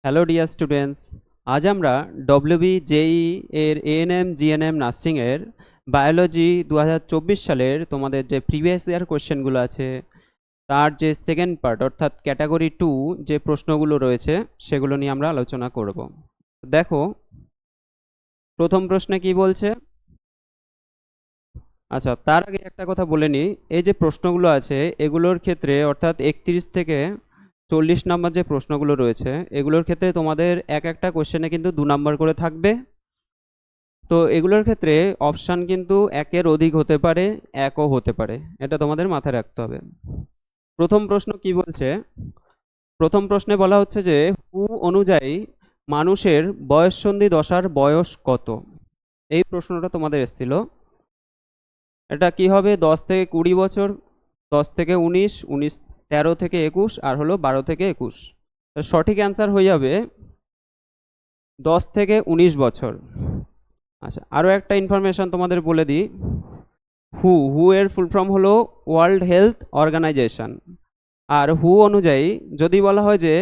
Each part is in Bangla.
হ্যালো ডিয়ার স্টুডেন্টস, আজ আমরা ডব্লিউবি জেই এর এএনএম জিএনএম নার্সিংয়ের বায়োলজি 2024 সালের তোমাদের যে প্রিভিয়াস ইয়ার কোয়েশ্চেনগুলো আছে তার যে সেকেন্ড পার্ট অর্থাৎ ক্যাটাগরি 2 যে প্রশ্নগুলো রয়েছে সেগুলো নিয়ে আমরা আলোচনা করব। দেখো, প্রথম প্রশ্নে কি বলছে। আচ্ছা, তার আগে একটা কথা বলে নিই, এই যে প্রশ্নগুলো আছে এগুলোর ক্ষেত্রে অর্থাৎ 31 থেকে 40 নাম্বার যে প্রশ্নগুলো রয়েছে এগুলোর ক্ষেত্রে তোমাদের এক একটা কোশ্চেনে কিন্তু 2 নাম্বার করে থাকবে। তো এগুলোর ক্ষেত্রে অপশান কিন্তু একের অধিক হতে পারে, একও হতে পারে, এটা তোমাদের মাথায় রাখতে হবে। প্রথম প্রশ্ন কি বলছে, প্রথম প্রশ্নে বলা হচ্ছে যে হু অনুযায়ী মানুষের বয়ঃসন্ধি দশার বয়স কত। এই প্রশ্নটা তোমাদের এসেছিল। এটা কি হবে, 10 থেকে 20 বছর, 10 থেকে 19, 13 থেকে 21 আর হলো 12 থেকে 21। সঠিক অ্যান্সার হয়ে যাবে 10 থেকে 19 বছর। আচ্ছা, আরও একটা ইনফরমেশন তোমাদের বলে দিই। হু এর ফুল ফর্ম হলো ওয়ার্ল্ড হেলথ অর্গানাইজেশন। আর হু অনুযায়ী যদি বলা হয় যে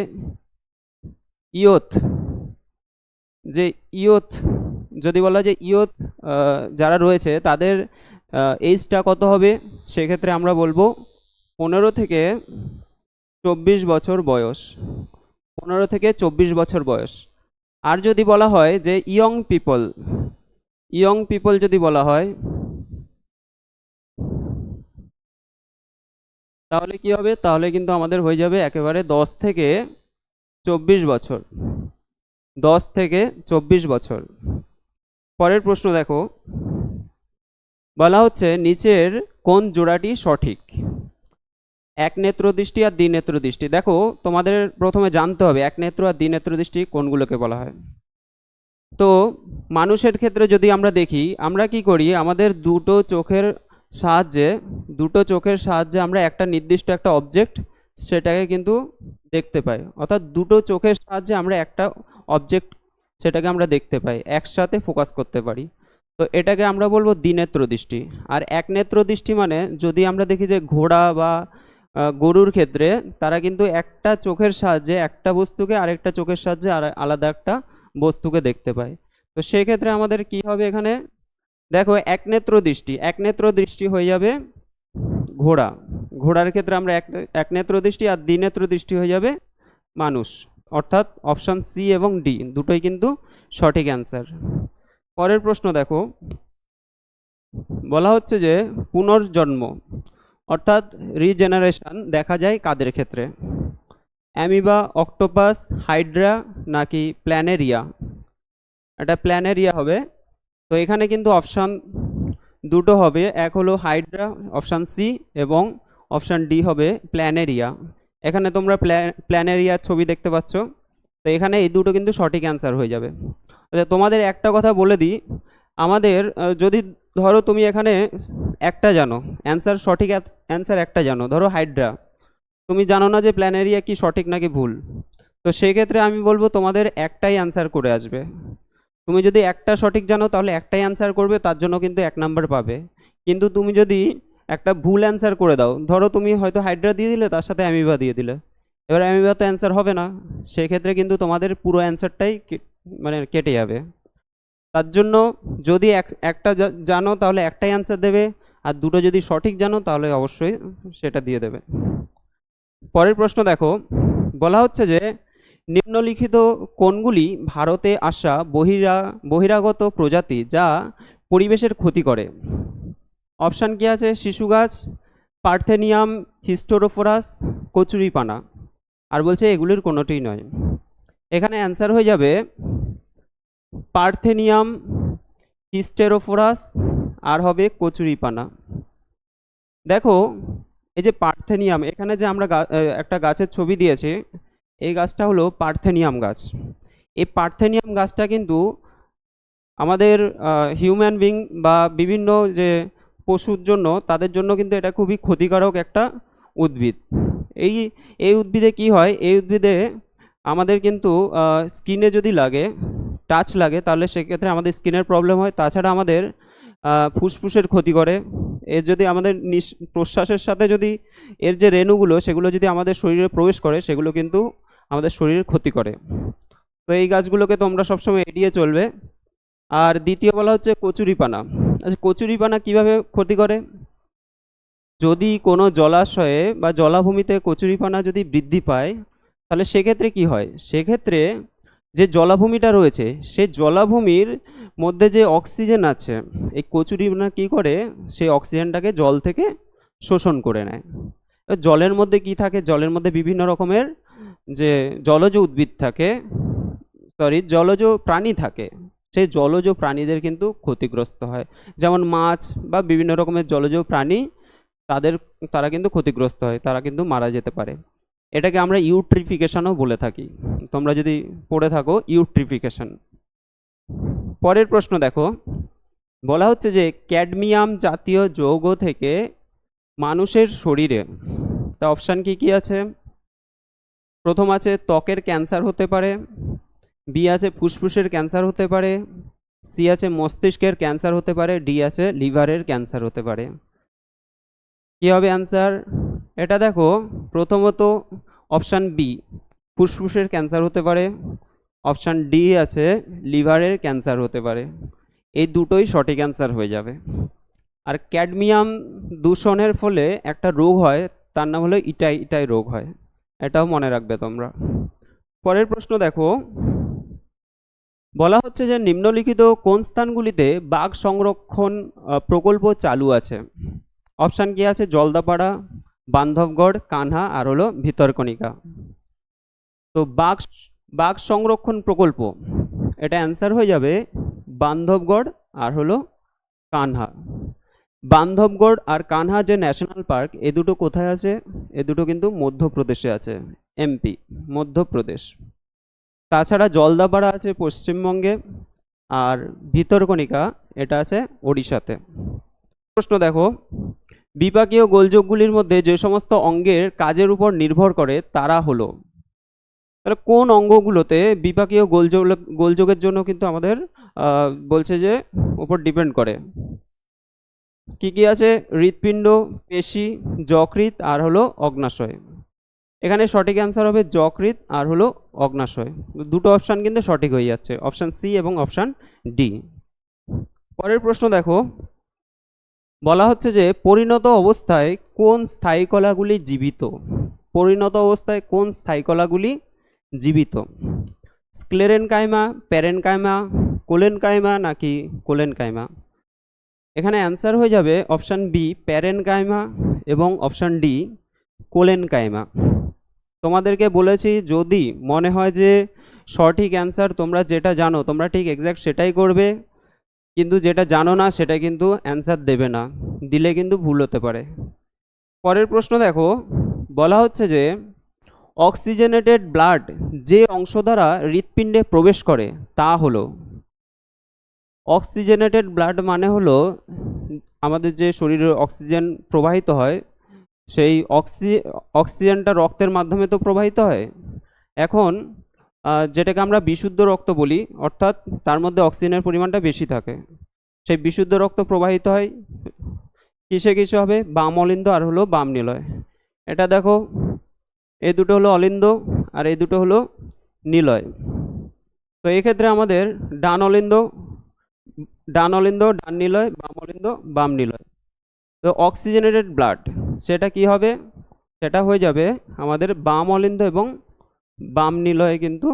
ইয়থ, যে ইয়থ যদি বলা হয় যে ইয়থ যারা রয়েছে তাদের এজটা কত হবে, সেক্ষেত্রে আমরা বলবো 15 থেকে 24 বছর বয়স। 15 থেকে 24 বছর বয়স। আর যদি বলা হয় যে ইয়ং পিপল যদি বলা হয় তাহলে কি হবে, তাহলে কিন্তু আমাদের হয়ে যাবে একেবারে 10 থেকে 24 বছর। 10 থেকে 24 বছর। পরের প্রশ্ন দেখো, বলা হচ্ছে নিচের কোন জোড়াটি সঠিক। এক নেত্র দৃষ্টি আর দ্বিনেত্র দৃষ্টি। দেখো, তোমাদের প্রথমে জানতে হবে এক নেত্র আর দ্বিনেত্র দৃষ্টি কোনগুলোকে বলা হয়। তো মানুষের ক্ষেত্রে যদি আমরা দেখি, আমরা কি করি, আমাদের দুটো চোখের সাহায্যে আমরা একটা নির্দিষ্ট একটা অবজেক্ট সেটাকে কিন্তু দেখতে পাই। অর্থাৎ দুটো চোখের সাহায্যে আমরা একটা অবজেক্ট সেটাকে আমরা দেখতে পাই, একসাথে ফোকাস করতে পারি। তো এটাকে আমরা বলবো দ্বিনেত্র দৃষ্টি। আর এক নেত্র দৃষ্টি মানে যদি আমরা দেখি যে ঘোড়া বা গরুর ক্ষেত্রে তারা কিন্তু একটা চোখের সাহায্যে একটা বস্তুকে আরেকটা চোখের সাহায্যে আলাদা একটা বস্তুকে দেখতে পায়। তো সেক্ষেত্রে আমাদের কি হবে এখানে, দেখো এক নেত্র দৃষ্টি হয়ে যাবে ঘোড়া। ঘোড়ার ক্ষেত্রে আমরা এক নেত্র দৃষ্টি, আর দ্বিনেত্র দৃষ্টি হয়ে যাবে মানুষ। অর্থাৎ অপশান সি এবং ডি দুটোই কিন্তু সঠিক অ্যান্সার। পরের প্রশ্ন দেখো, বলা হচ্ছে যে পুনর্জন্ম অর্থাৎ রিজেনারেশন দেখা যায় কাদের ক্ষেত্রে। অ্যামিবা, অক্টোপাস, হাইড্রা নাকি প্ল্যানেরিয়া। এটা প্ল্যানেরিয়া হবে। তো এখানে কিন্তু অপশান দুটো হবে, এক হলো হাইড্রা অপশান সি এবং অপশান ডি হবে প্ল্যানেরিয়া। এখানে তোমরা প্ল্যানেরিয়ার ছবি দেখতে পাচ্ছ। তো এখানে এই দুটো কিন্তু সঠিক অ্যান্সার হয়ে যাবে। আচ্ছা, তোমাদের একটা কথা বলে দিই, আমাদের যদি ধরো তুমি এখানে একটা জানো অ্যান্সার, সঠিক অ্যান্সার একটা জানো, ধরো হাইড্রা, তুমি জানো না যে প্ল্যানেরিয়া কি সঠিক নাকি ভুল। তো সেক্ষেত্রে আমি বলবো তোমাদের একটাই অ্যান্সার করে আসবে। তুমি যদি একটা সঠিক জানো তাহলে একটাই অ্যান্সার করবে, তার জন্য কিন্তু 1 নাম্বার পাবে। কিন্তু তুমি যদি একটা ভুল অ্যান্সার করে দাও, ধরো তুমি হয়তো হাইড্রা দিয়ে দিলে তার সাথে অ্যামিবা দিয়ে দিলে, এবার অ্যামিবা তো অ্যান্সার হবে না, সেক্ষেত্রে কিন্তু তোমাদের পুরো অ্যান্সারটাই মানে কেটে যাবে। তার জন্য যদি একটা জানো তাহলে একটাই অ্যান্সার দেবে, আর দুটো যদি সঠিক জানো তাহলে অবশ্যই সেটা দিয়ে দেবে। পরের প্রশ্ন দেখো, বলা হচ্ছে যে নিম্নলিখিত কোনগুলি ভারতে আসা বহিরাগত প্রজাতি যা পরিবেশের ক্ষতি করে। অপশান কি আছে, শিশু গাছ, পার্থেনিয়াম, হিস্টোরোফোরাস, কচুরিপানা। আর বলছে এগুলির কোনোটিই নয়। এখানে অ্যান্সার হয়ে যাবে পার্থেনিয়াম, হিস্টেরোফোরাস আর হবে কচুরিপানা। দেখো, এই যে পার্থেনিয়াম, এখানে যে আমরা একটা গাছের ছবি দিয়েছি, এই গাছটা হলো পার্থেনিয়াম গাছ। এই পার্থেনিয়াম গাছটা কিন্তু আমাদের হিউম্যান বিং বা বিভিন্ন যে পশুর জন্য তাদের জন্য কিন্তু এটা খুবই ক্ষতিকারক একটা উদ্ভিদ। এই এই উদ্ভিদে কি হয়, এই উদ্ভিদে আমাদের কিন্তু স্কিনে যদি লাগে, টাচ লাগে, তাহলে সেক্ষেত্রে আমাদের স্কিনের প্রবলেম হয়। তাছাড়া আমাদের ফুসফুসের ক্ষতি করে। এর যদি আমাদের প্রশ্বাসের সাথে যদি এর যে রেণুগুলো সেগুলো যদি আমাদের শরীরে প্রবেশ করে, সেগুলো কিন্তু আমাদের শরীরের ক্ষতি করে। তো এই গাছগুলোকে তোমরা সবসময় এড়িয়ে চলবে। আর দ্বিতীয় বলা হচ্ছে কচুরিপানা। আচ্ছা, কচুরিপানা কিভাবে ক্ষতি করে? যদি কোনো জলাশয়ে বা জলাভূমিতে কচুরিপানা যদি বৃদ্ধি পায়, তাহলে সেক্ষেত্রে কি হয়? সেক্ষেত্রে যে জলাভূমিটা রয়েছে সেই জলাভূমির মধ্যে যে অক্সিজেন আছে, এই কচুরিপানা কি করে, সেই অক্সিজেনটাকে জল থেকে শোষণ করে নেয়। এবার জলের মধ্যে কি থাকে? জলের মধ্যে বিভিন্ন রকমের যে জলজ উদ্ভিদ থাকে, জলজ প্রাণী থাকে। সেই জলজ প্রাণীদের কিন্তু ক্ষতিগ্রস্ত হয়, যেমন মাছ বা বিভিন্ন রকমের জলজ প্রাণী, তারা কিন্তু ক্ষতিগ্রস্ত হয়, তারা কিন্তু মারা যেতে পারে। এটাকে আমরা ইউট্রিফিকেশনও বলে থাকি, তোমরা যদি পড়ে থাকো ইউট্রিফিকেশন। পরের প্রশ্ন দেখো, বলা হচ্ছে যে ক্যাডমিয়াম জাতীয় যৌগ থেকে মানুষের শরীরে, তা অপশান কি কি আছে? প্রথম আছে ত্বকের ক্যান্সার হতে পারে, বি আছে ফুসফুসের ক্যান্সার হতে পারে, সি আছে মস্তিষ্কের ক্যান্সার হতে পারে, ডি আছে লিভারের ক্যান্সার হতে পারে। কি হবে অ্যান্সার? এটা দেখো, প্রথমত অপশান বি ফুসফুসের ক্যান্সার হতে পারে, অপশান ডি আছে লিভারের ক্যান্সার হতে পারে। এই দুটোই সঠিক অ্যান্সার হয়ে যাবে। আর ক্যাডমিয়াম দূষণের ফলে একটা রোগ হয়, তার নাম হলো ইটাই ইটাই রোগ হয়, এটাও মনে রাখবে তোমরা। পরের প্রশ্ন দেখো, বলা হচ্ছে যে নিম্নলিখিত কোন স্থানগুলিতে বাঘ সংরক্ষণ প্রকল্প চালু আছে? অপশান কি আছে? জলদাপাড়া, বান্ধবগড়, কানহা, আর হলো ভিতরকণিকা। তো বাঘ সংরক্ষণ প্রকল্প, এটা অ্যান্সার হয়ে যাবে বান্ধবগড় আর হলো কানহা। বান্ধবগড় আর কানহা যে ন্যাশনাল পার্ক, এ দুটো কোথায় আছে? এ দুটো কিন্তু মধ্যপ্রদেশে আছে, এমপি, মধ্যপ্রদেশ। তাছাড়া জলদাপাড়া আছে পশ্চিমবঙ্গে, আর ভিতরকণিকা এটা আছে ওড়িশাতে। প্রশ্ন দেখো, বিপাকীয় গোলযোগগুলির মধ্যে যে সমস্ত অঙ্গের কাজের উপর নির্ভর করে তারা হলো, তাহলে কোন অঙ্গগুলোতে বিপাকীয় গোলযোগের জন্য কিন্তু আমাদের বলছে যে উপর ডিপেন্ড করে? কি কি আছে? হৃৎপিণ্ড, পেশি, যকৃৎ আর হলো অগ্নাশয়। এখানে সঠিক অ্যান্সার হবে যকৃৎ আর হলো অগ্নাশয়। দুটো অপশান কিন্তু সঠিক হয়ে যাচ্ছে, অপশান সি এবং অপশান ডি। পরের প্রশ্ন দেখো, বলা হচ্ছে যে পরিণত অবস্থায় কোন স্থায়ী কলাগুলি জীবিত? পরিণত অবস্থায় কোন স্থায়ী কলাগুলি জীবিত? স্ক্লেরেনকাইমা, প্যারেনকাইমা, কোলেনকাইমা নাকি কোলেনকাইমা? এখানে অ্যান্সার হয়ে যাবে অপশান বি প্যারেনকাইমা এবং অপশান ডি কোলেনকাইমা। তোমাদেরকে বলেছি যদি মনে হয় যে সঠিক অ্যান্সার তোমরা যেটা জানো তোমরা ঠিক এক্স্যাক্ট সেটাই করবে, কিন্তু যেটা জানো না সেটা কিন্তু অ্যান্সার দেবে না, দিলে কিন্তু ভুল হতে পারে। পরের প্রশ্ন দেখো, বলা হচ্ছে যে অক্সিজেনেটেড ব্লাড যে অংশ দ্বারা হৃৎপিণ্ডে প্রবেশ করে তা হলো। অক্সিজেনেটেড ব্লাড মানে হলো আমাদের যে শরীরে অক্সিজেন প্রবাহিত হয়, সেই অক্সিজেনটা রক্তের মাধ্যমে তো প্রবাহিত হয়। এখন যেটাকে আমরা বিশুদ্ধ রক্ত বলি, অর্থাৎ তার মধ্যে অক্সিজেনের পরিমাণটা বেশি থাকে, সেই বিশুদ্ধ রক্ত প্রবাহিত হয় কিসে কিসে হবে? বাম অলিন্দ আর হলো বাম নিলয়। এটা দেখো, এই দুটো হলো অলিন্দ আর এই দুটো হলো নিলয়। তো এক্ষেত্রে আমাদের ডান অলিন্দ ডান নিলয়, বাম অলিন্দ বাম নিলয়। তো অক্সিজেনেটেড ব্লাড সেটা কি হবে? সেটা হয়ে যাবে আমাদের বাম অলিন্দ এবং বাম নিলয়ে কিন্তু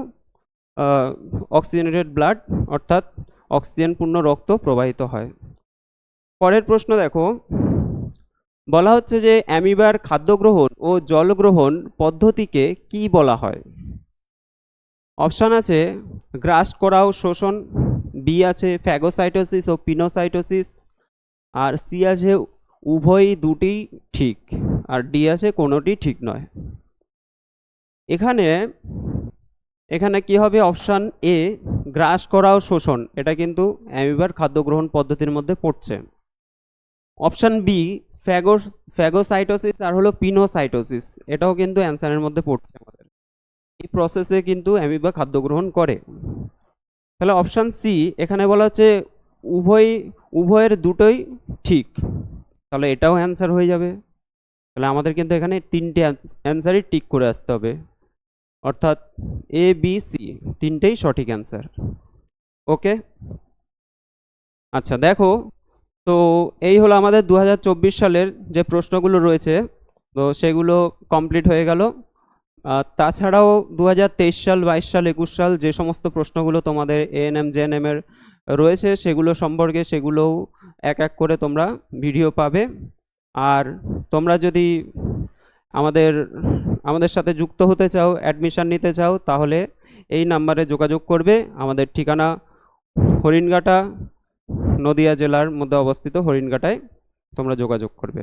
অক্সিজেনেটেড ব্লাড, অর্থাৎ অক্সিজেনপূর্ণ রক্ত প্রবাহিত হয়। পরের প্রশ্ন দেখো, বলা হচ্ছে যে অ্যামিবার খাদ্য গ্রহণ ও জল গ্রহণ পদ্ধতিকে কি বলা হয়? অপশান আছে গ্রাস করা ও শোষণ, বি আছে ফ্যাগোসাইটোসিস ও পিনোসাইটোসিস, আর সি আছে উভয়ই দুটি ঠিক, আর ডি আছে কোনোটি ঠিক নয়। এখানে এখানে কি হবে? অপশান এ গ্রাস করা ও শোষণ, এটা কিন্তু অ্যামিবার খাদ্য গ্রহণ পদ্ধতির মধ্যে পড়ছে। অপশান বি ফ্যাগোসাইটোসিস আর হলো পিনোসাইটোসিস, এটাও কিন্তু অ্যান্সারের মধ্যে পড়ছে আমাদের। এই প্রসেসে কিন্তু অ্যামিবা খাদ্য গ্রহণ করে। তাহলে অপশান সি এখানে বলা হচ্ছে উভয়ের দুটোই ঠিক, তাহলে এটাও অ্যান্সার হয়ে যাবে। তাহলে আমাদের কিন্তু এখানে তিনটে অ্যান্সারই টিক করে আসতে হবে। অর্থাৎ এ বি সি তিনটেই সঠিক অ্যান্সার। ওকে, আচ্ছা দেখো, তো এই হলো আমাদের 2024 সালের যে প্রশ্নগুলো রয়েছে, তো সেগুলো কমপ্লিট হয়ে গেল। তাছাড়াও 2023 সাল, 22 সাল, 21 সাল যে সমস্ত প্রশ্নগুলো তোমাদের এএনএম জেএনএম এর রয়েছে সেগুলো সম্পর্কে, সেগুলোও এক এক করে তোমরা ভিডিও পাবে। আর তোমরা যদি আমাদের আমাদের সাথে যুক্ত হতে চাও, অ্যাডমিশন নিতে চাও, তাহলে এই নাম্বারে যোগাযোগ করবে। আমাদের ঠিকানা হরিণঘাটা, নদিয়া জেলার মধ্যে অবস্থিত হরিণঘাটায় তোমরা যোগাযোগ করবে।